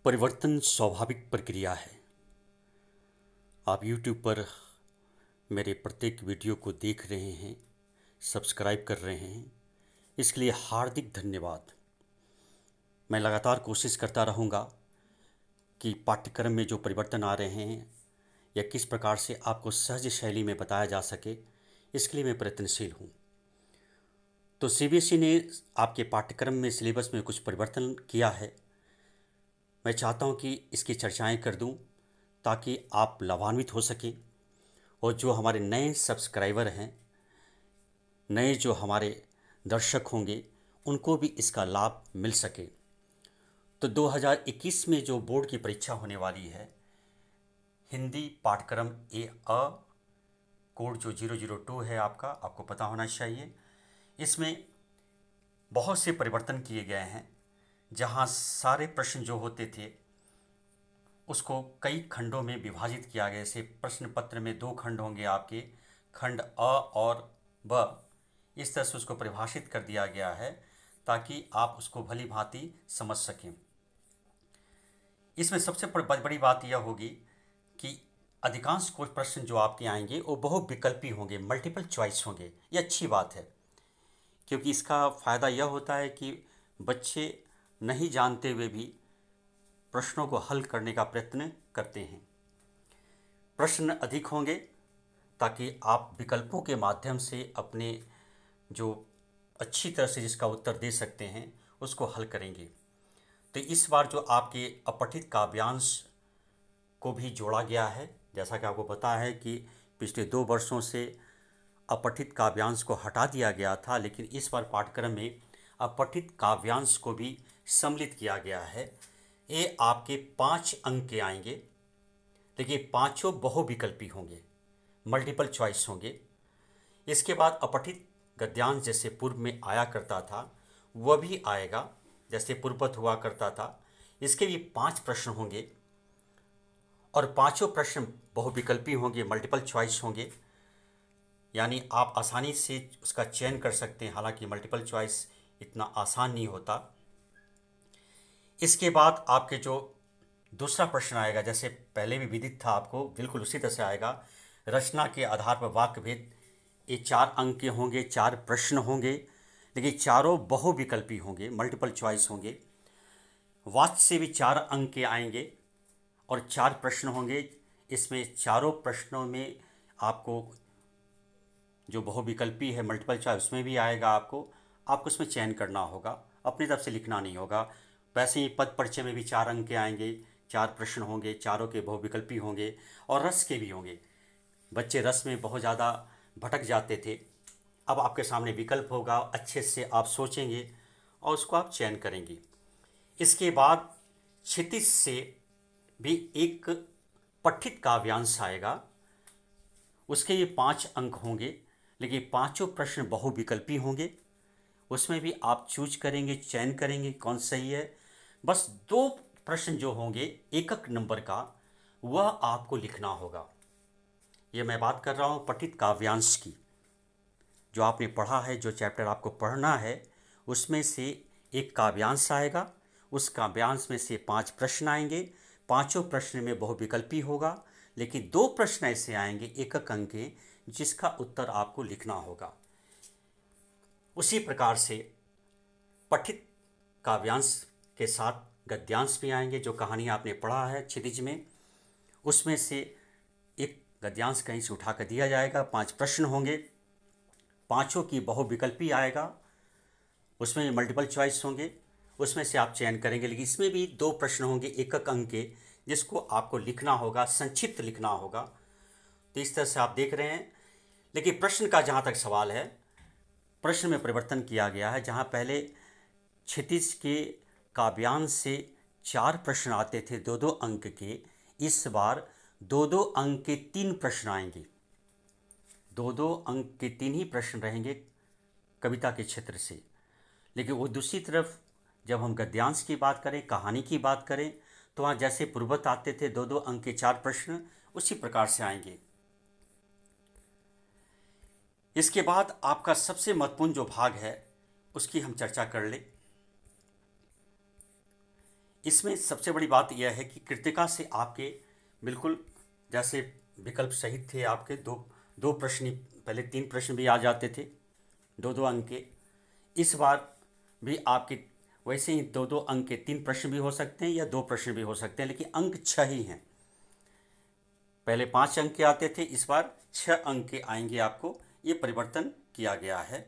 परिवर्तन स्वाभाविक प्रक्रिया है। आप YouTube पर मेरे प्रत्येक वीडियो को देख रहे हैं, सब्सक्राइब कर रहे हैं, इसके लिए हार्दिक धन्यवाद। मैं लगातार कोशिश करता रहूँगा कि पाठ्यक्रम में जो परिवर्तन आ रहे हैं या किस प्रकार से आपको सहज शैली में बताया जा सके, इसके लिए मैं प्रयत्नशील हूँ। तो CBSE ने आपके पाठ्यक्रम में सिलेबस में कुछ परिवर्तन किया है। मैं चाहता हूं कि इसकी चर्चाएं कर दूं ताकि आप लाभान्वित हो सकें और जो हमारे नए सब्सक्राइबर हैं, नए जो हमारे दर्शक होंगे, उनको भी इसका लाभ मिल सके। तो 2021 में जो बोर्ड की परीक्षा होने वाली है, हिंदी पाठ्यक्रम A कोड जो 002 है आपको पता होना चाहिए। इसमें बहुत से परिवर्तन किए गए हैं। जहाँ सारे प्रश्न जो होते थे उसको कई खंडों में विभाजित किया गया। जैसे प्रश्न पत्र में 2 खंड होंगे आपके, खंड अ और ब। इस तरह से उसको परिभाषित कर दिया गया है ताकि आप उसको भली भांति समझ सकें। इसमें सबसे बड़ी बात यह होगी कि अधिकांश कुछ प्रश्न जो आपके आएंगे वो बहुविकल्पी होंगे, मल्टीपल चॉइस होंगे। ये अच्छी बात है क्योंकि इसका फ़ायदा यह होता है कि बच्चे नहीं जानते हुए भी प्रश्नों को हल करने का प्रयत्न करते हैं। प्रश्न अधिक होंगे ताकि आप विकल्पों के माध्यम से अपने जो अच्छी तरह से जिसका उत्तर दे सकते हैं उसको हल करेंगे। तो इस बार जो आपके अपठित काव्यांश को भी जोड़ा गया है। जैसा कि आपको पता है कि पिछले 2 वर्षों से अपठित काव्यांश को हटा दिया गया था, लेकिन इस बार पाठ्यक्रम में अपठित काव्यांश को भी सम्मिलित किया गया है। ये आपके 5 अंक के आएंगे, लेकिन पांचों बहुविकल्पी होंगे, मल्टीपल चॉइस होंगे। इसके बाद अपठित गद्यांश जैसे पूर्व में आया करता था वह भी आएगा, जैसे पूर्ववत हुआ करता था। इसके भी 5 प्रश्न होंगे और पांचों प्रश्न बहुविकल्पी होंगे, मल्टीपल चॉइस होंगे। यानी आप आसानी से उसका चयन कर सकते हैं, हालांकि मल्टीपल चॉइस इतना आसान नहीं होता। इसके बाद आपके जो दूसरा प्रश्न आएगा, जैसे पहले भी विदित था आपको, बिल्कुल उसी तरह से आएगा। रचना के आधार पर वाक्य भेद। ये 4 अंक के होंगे, 4 प्रश्न होंगे, लेकिन चारों बहुविकल्पी होंगे, मल्टीपल चॉइस होंगे। वाच्य से भी 4 अंक के आएंगे और 4 प्रश्न होंगे। इसमें चारों प्रश्नों में आपको जो बहुविकल्पी है, मल्टीपल चॉइस, उसमें भी आएगा। आपको उसमें चयन करना होगा, अपनी तरफ से लिखना नहीं होगा। वैसे ही पद परिचय में भी 4 अंक के आएंगे, 4 प्रश्न होंगे, चारों के बहुविकल्पी होंगे और रस के भी होंगे। बच्चे रस में बहुत ज़्यादा भटक जाते थे। अब आपके सामने विकल्प होगा, अच्छे से आप सोचेंगे और उसको आप चयन करेंगे। इसके बाद क्षितिज से भी एक पठित काव्यांश आएगा, उसके ये 5 अंक होंगे, लेकिन पांचों प्रश्न बहुविकल्पी होंगे। उसमें भी आप चूज करेंगे, चयन करेंगे कौन सही है। बस 2 प्रश्न जो होंगे एक नंबर का, वह आपको लिखना होगा। ये मैं बात कर रहा हूँ पठित काव्यांश की। जो आपने पढ़ा है, जो चैप्टर आपको पढ़ना है, उसमें से एक काव्यांश आएगा। उस काव्यांश में से 5 प्रश्न आएंगे। पांचों प्रश्न में बहुविकल्पी होगा, लेकिन 2 प्रश्न ऐसे आएंगे एक अंक के, जिसका उत्तर आपको लिखना होगा। उसी प्रकार से पठित काव्यांश के साथ गद्यांश भी आएंगे। जो कहानी आपने पढ़ा है क्षितिज में, उसमें से एक गद्यांश कहीं से उठा कर दिया जाएगा। 5 प्रश्न होंगे, पांचों की बहुविकल्पी आएगा, उसमें मल्टीपल चॉइस होंगे, उसमें से आप चयन करेंगे। लेकिन इसमें भी 2 प्रश्न होंगे एक अंक के, जिसको आपको लिखना होगा, संक्षिप्त लिखना होगा। तो इस तरह से आप देख रहे हैं। लेकिन प्रश्न का जहाँ तक सवाल है, प्रश्न में परिवर्तन किया गया है। जहाँ पहले क्षितिज के काव्यांश से 4 प्रश्न आते थे 2-2 अंक के, इस बार 2-2 अंक के 3 प्रश्न आएंगे। 2-2 अंक के 3 ही प्रश्न रहेंगे कविता के क्षेत्र से। लेकिन वो दूसरी तरफ जब हम गद्यांश की बात करें, कहानी की बात करें, तो वहाँ जैसे पूर्ववत आते थे 2-2 अंक के 4 प्रश्न, उसी प्रकार से आएंगे। इसके बाद आपका सबसे महत्वपूर्ण जो भाग है उसकी हम चर्चा कर लें। इसमें सबसे बड़ी बात यह है कि कृतिका से आपके बिल्कुल जैसे विकल्प सही थे आपके, दो दो प्रश्न ही, पहले 3 प्रश्न भी आ जाते थे 2-2 अंक के। इस बार भी आपके वैसे ही 2-2 अंक के 3 प्रश्न भी हो सकते हैं या 2 प्रश्न भी हो सकते हैं, लेकिन अंक 6 ही हैं। पहले 5 अंक के आते थे, इस बार 6 अंक के आएंगे आपको। ये परिवर्तन किया गया है।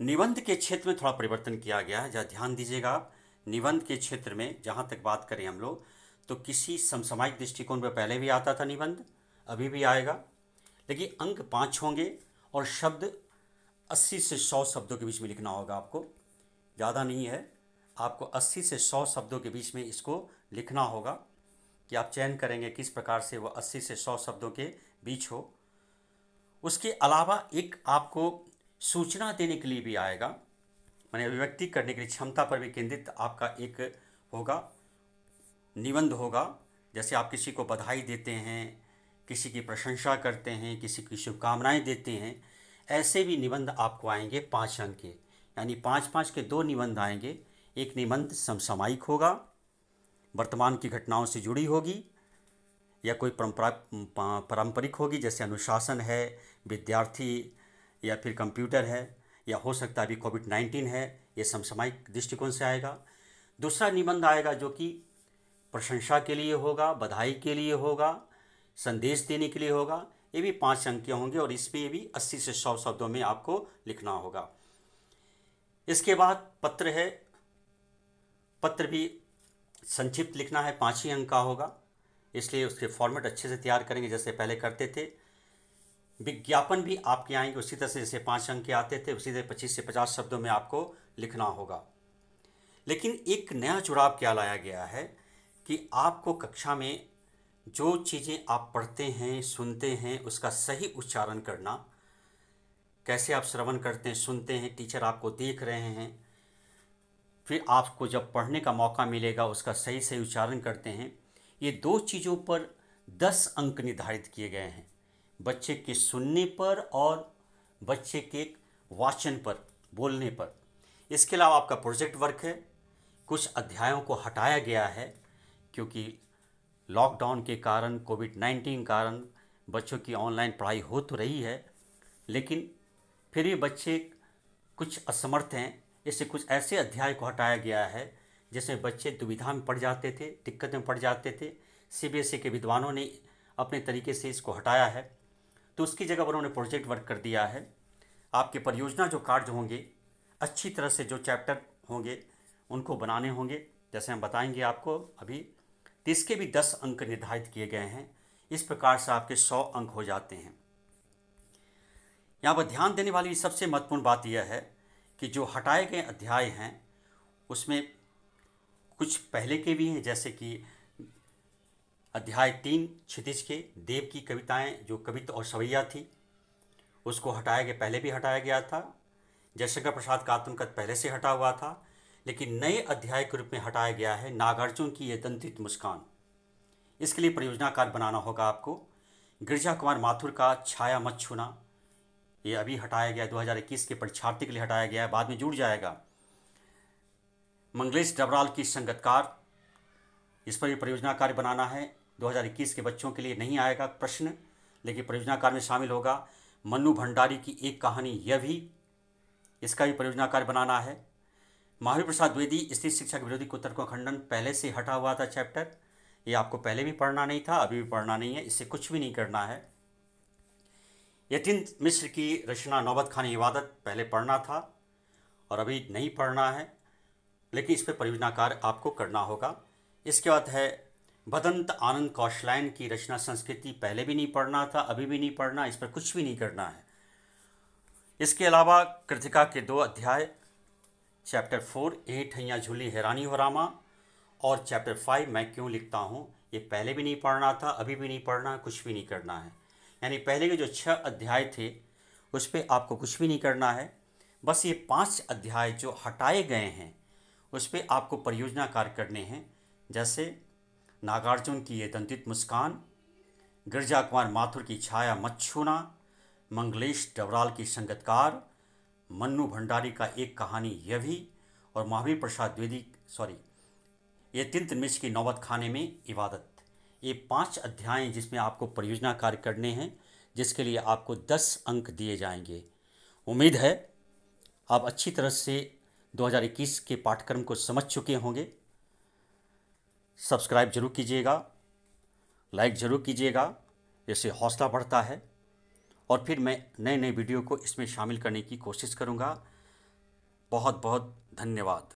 निबंध के क्षेत्र में थोड़ा परिवर्तन किया गया है, जहाँ ध्यान दीजिएगा आप। निबंध के क्षेत्र में जहाँ तक बात करें हम लोग, तो किसी समसामयिक दृष्टिकोण पर पहले भी आता था निबंध, अभी भी आएगा, लेकिन अंक 5 होंगे और शब्द 80 से 100 शब्दों के बीच में लिखना होगा आपको। ज़्यादा नहीं है, आपको 80 से 100 शब्दों के बीच में इसको लिखना होगा कि आप चयन करेंगे किस प्रकार से वो 80 से 100 शब्दों के बीच हो। उसके अलावा एक आपको सूचना देने के लिए भी आएगा, माने अभिव्यक्ति करने के लिए क्षमता पर भी केंद्रित आपका एक होगा, निबंध होगा। जैसे आप किसी को बधाई देते हैं, किसी की प्रशंसा करते हैं, किसी की शुभकामनाएं देते हैं, ऐसे भी निबंध आपको आएंगे 5 अंक के, यानी 5-5 के 2 निबंध आएंगे। एक निबंध समसामयिक होगा, वर्तमान की घटनाओं से जुड़ी होगी, या कोई पारंपरिक होगी, जैसे अनुशासन है, विद्यार्थी, या फिर कंप्यूटर है, या हो सकता है अभी कोविड-19 है, ये समसामयिक दृष्टिकोण से आएगा। दूसरा निबंध आएगा जो कि प्रशंसा के लिए होगा, बधाई के लिए होगा, संदेश देने के लिए होगा। ये भी 5 अंक के होंगे और इसमें ये भी 80 से 100 शब्दों में आपको लिखना होगा। इसके बाद पत्र है, पत्र भी संक्षिप्त लिखना है, 5 ही अंक का होगा, इसलिए उसके फॉर्मेट अच्छे से तैयार करेंगे जैसे पहले करते थे। विज्ञापन भी आपके आएंगे उसी तरह से, जैसे 5 अंक के आते थे उसी तरह 25 से 50 शब्दों में आपको लिखना होगा। लेकिन एक नया जुड़ाव क्या लाया गया है कि आपको कक्षा में जो चीज़ें आप पढ़ते हैं, सुनते हैं, उसका सही उच्चारण करना। कैसे आप श्रवण करते हैं, सुनते हैं, टीचर आपको देख रहे हैं, फिर आपको जब पढ़ने का मौका मिलेगा उसका सही सही उच्चारण करते हैं। ये 2 चीज़ों पर 10 अंक निर्धारित किए गए हैं, बच्चे के सुनने पर और बच्चे के वाचन पर, बोलने पर। इसके अलावा आपका प्रोजेक्ट वर्क है, कुछ अध्यायों को हटाया गया है क्योंकि लॉकडाउन के कारण, कोविड-19 कारण बच्चों की ऑनलाइन पढ़ाई हो तो रही है, लेकिन फिर भी बच्चे कुछ असमर्थ हैं, इससे कुछ ऐसे अध्याय को हटाया गया है जिसमें बच्चे दुविधा में पड़ जाते थे, दिक्कत में पड़ जाते थे। सीबीएसई के विद्वानों ने अपने तरीके से इसको हटाया है, तो उसकी जगह उन्होंने प्रोजेक्ट वर्क कर दिया है। आपके परियोजना जो कार्य होंगे, अच्छी तरह से जो चैप्टर होंगे उनको बनाने होंगे, जैसे हम बताएंगे आपको अभी। तो इसके भी 10 अंक निर्धारित किए गए हैं। इस प्रकार से आपके 100 अंक हो जाते हैं। यहाँ पर ध्यान देने वाली सबसे महत्वपूर्ण बात यह है कि जो हटाए गए अध्याय हैं उसमें कुछ पहले के भी हैं, जैसे कि अध्याय 3 क्षितिज के देव की कविताएं, जो कविता और सवैया थी, उसको हटाया गया, पहले भी हटाया गया था। जयशंकर प्रसाद का आत्मकथ पहले से हटा हुआ था, लेकिन नए अध्याय के रूप में हटाया गया है नागार्जुन की ये दंतित मुस्कान। इसके लिए परियोजना कार्य बनाना होगा आपको। गिरिजा कुमार माथुर का छाया मत छूना, ये अभी हटाया गया, 2021 के परीक्षार्थी के लिए हटाया गया है, बाद में जुड़ जाएगा। मंगलेश डबराल की संगतकार, इस पर भी परियोजना कार्य बनाना है। 2021 के बच्चों के लिए नहीं आएगा प्रश्न, लेकिन परियोजना कार्य में शामिल होगा। मन्नू भंडारी की एक कहानी, यह भी, इसका भी परियोजना कार्य बनाना है। महावीर प्रसाद द्विवेदी स्त्री शिक्षा के विरोधी कुतर्क का खंडन पहले से हटा हुआ था चैप्टर, ये आपको पहले भी पढ़ना नहीं था, अभी भी पढ़ना नहीं है, इससे कुछ भी नहीं करना है। यतीन्द्र मिश्र की रचना नौबत खानी इबादत पहले पढ़ना था और अभी नहीं पढ़ना है, लेकिन इस पर परियोजना कार्य आपको करना होगा। इसके बाद है भदंत आनंद कौशलायन की रचना संस्कृति, पहले भी नहीं पढ़ना था, अभी भी नहीं पढ़ना, इस पर कुछ भी नहीं करना है। इसके अलावा कृतिका के 2 अध्याय, चैप्टर 4 ए ठैया झूली हैरानी हो रामा और चैप्टर 5 मैं क्यों लिखता हूँ, ये पहले भी नहीं पढ़ना था, अभी भी नहीं पढ़ना, कुछ भी नहीं करना है। यानी पहले के जो 6 अध्याय थे उस पर आपको कुछ भी नहीं करना है। बस ये 5 अध्याय जो हटाए गए हैं उस पर आपको परियोजना कार्य करने हैं, जैसे नागार्जुन की ये दंतित मुस्कान, गिरिजा कुमार माथुर की छाया मत छूना, मंगलेश डबराल की संगतकार, मन्नू भंडारी का एक कहानी यह भी, और महावीर प्रसाद द्विवेदी ये तीन तिलमिश की नौबत खाने में इबादत। ये 5 अध्याय जिसमें आपको परियोजना कार्य करने हैं, जिसके लिए आपको 10 अंक दिए जाएंगे। उम्मीद है आप अच्छी तरह से 2021 के पाठ्यक्रम को समझ चुके होंगे। सब्सक्राइब जरूर कीजिएगा, लाइक ज़रूर कीजिएगा, इससे हौसला बढ़ता है और फिर मैं नए नए वीडियो को इसमें शामिल करने की कोशिश करूँगा। बहुत बहुत धन्यवाद।